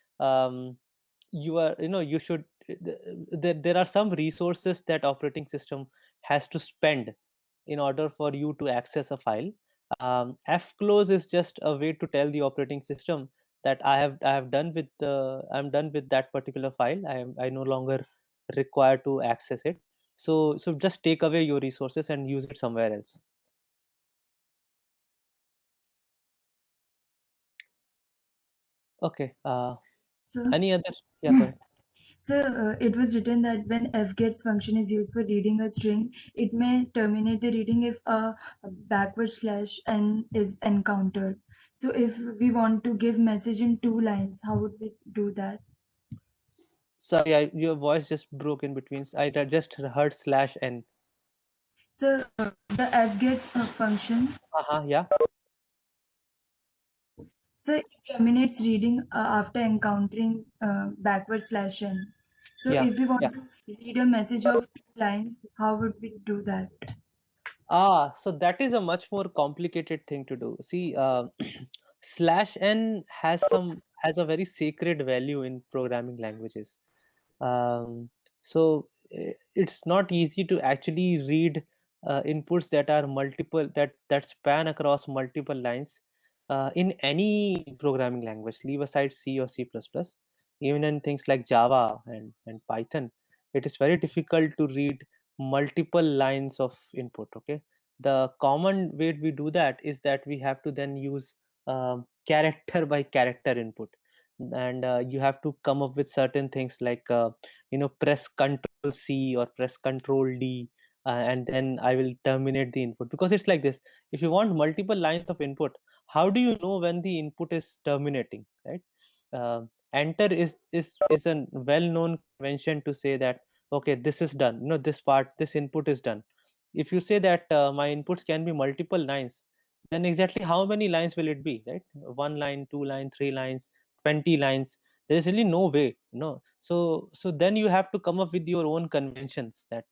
you are you should there are some resources that operating system has to spend in order for you to access a file. Fclose is just a way to tell the operating system that I have done with I'm done with that particular file. I no longer require to access it. So just take away your resources and use it somewhere else. Okay. So, Any other? Yeah, go ahead. so it was written that when fgets function is used for reading a string, it may terminate the reading if a backward slash n is encountered. So if we want to give message in 2 lines, how would we do that? Sorry, your voice just broke in between. I just heard /n. So the fgets function, Yeah. so it terminates reading after encountering backward slash n. So Yeah, if we want yeah. to read a message of 2 lines, how would we do that? So that is a much more complicated thing to do. See, /n has a very sacred value in programming languages. So it's not easy to actually read inputs that are multiple, that span across multiple lines in any programming language. Leave aside C or C++. Even in things like Java and Python, it is very difficult to read multiple lines of input. Okay, the common way we do that is that we have to then use character by character input, and you have to come up with certain things like press Control C or press Control D, and then I will terminate the input. Because it's like this: if you want multiple lines of input, how do you know when the input is terminating, right? uh, Enter is a well-known convention to say that, okay, this is done, this part, this input is done. If you say that my inputs can be multiple lines, then exactly how many lines will it be, right? One line, two line, three lines, 20 lines? There's really no way. So then you have to come up with your own conventions that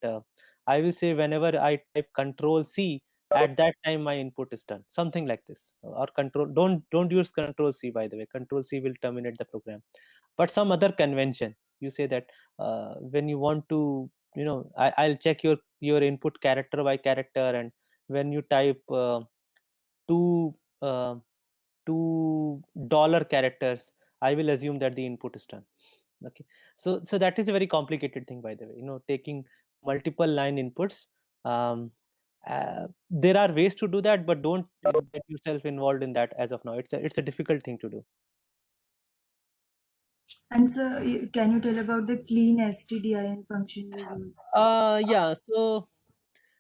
I will say whenever I type Control C, at that time my input is done, something like this. Or control, don't use Control C, by the way. Control C will terminate the program. But some other convention, you say that when you want to, I'll check your input character by character, and when you type two uh, $2 characters, I will assume that the input is done. Okay, so that is a very complicated thing, by the way. Taking multiple line inputs. There are ways to do that, but don't get yourself involved in that as of now. It's a difficult thing to do. And so can you tell about the clean stdin function you use? Yeah, so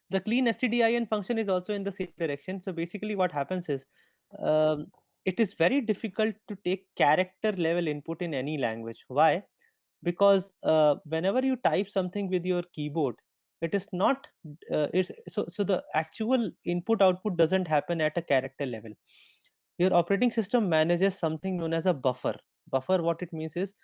the clean stdin function is also in the same direction. So basically what happens is, it is very difficult to take character level input in any language. Why? Because whenever you type something with your keyboard, it is not so the actual input output doesn't happen at a character level. Your operating system manages something known as a buffer. Buffer, what it means is,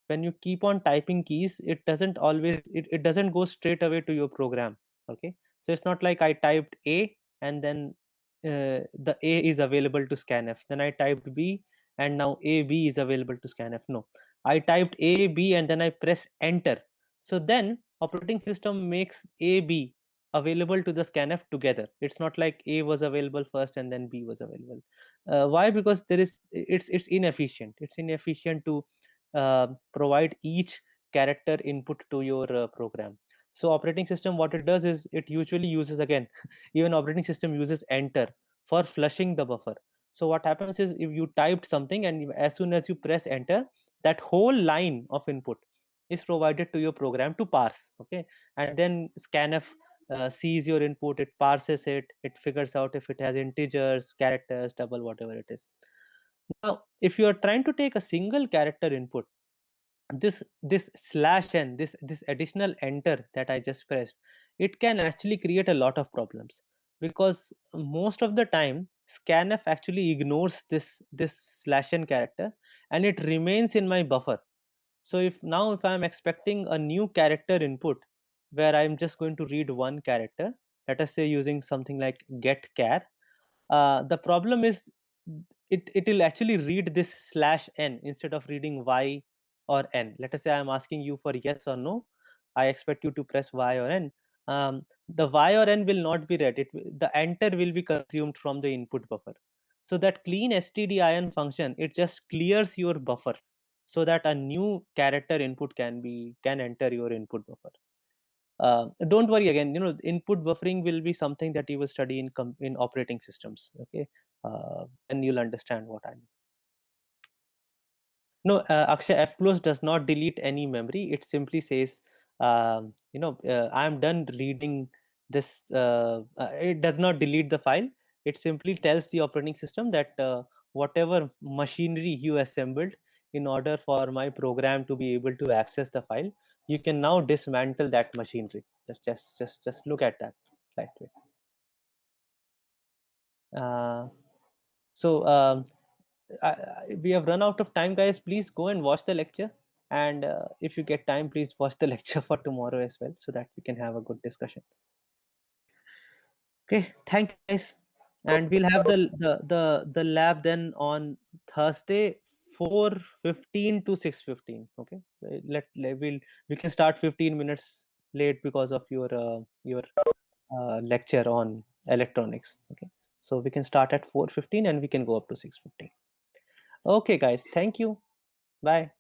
when you keep on typing keys, it doesn't always, it doesn't go straight away to your program. Okay, so it's not like I typed A and then the A is available to scanf, then I typed B and now AB is available to scanf. No, I typed A, B and then I press enter. So then operating system makes A, B available to the scanf together. It's not like A was available first and then B was available. Why? Because it's inefficient. It's inefficient to provide each character input to your program. So operating system, what it does is it usually uses, again, even operating system uses enter for flushing the buffer. So what happens is, if you typed something and as soon as you press enter, that whole line of input is provided to your program to parse. Okay, and then scanf sees your input, it parses it, it figures out if it has integers, characters, double, whatever it is. Now if you are trying to take a single character input, this slash n, this additional enter that I just pressed, it can actually create a lot of problems, because most of the time scanf actually ignores this slash n character and it remains in my buffer. So if I'm expecting a new character input where I'm just going to read one character, let us say using something like get char, the problem is it will actually read this slash n instead of reading y or n. Let us say I'm asking you for yes or no, I expect you to press y or n. The y or n will not be read, the enter will be consumed from the input buffer. So that clean stdin function, it just clears your buffer so that a new character input can enter your input buffer. Don't worry, again, input buffering will be something that you will study in operating systems. Okay, and you'll understand what I mean. No, Akshay, fclose does not delete any memory. It simply says, I'm done reading this. It does not delete the file. It simply tells the operating system that whatever machinery you assembled in order for my program to be able to access the file, you can now dismantle that machinery. Just look at that lightweight. So we have run out of time, guys. Please go and watch the lecture, and if you get time, please watch the lecture for tomorrow as well, so that we can have a good discussion. Okay, thank you, guys, and we'll have the lab then on Thursday, 4:15 to 6:15. Okay, we can start 15 minutes late because of your lecture on electronics. Okay, so we can start at 4:15 and we can go up to 6:15. Okay, guys, thank you. Bye.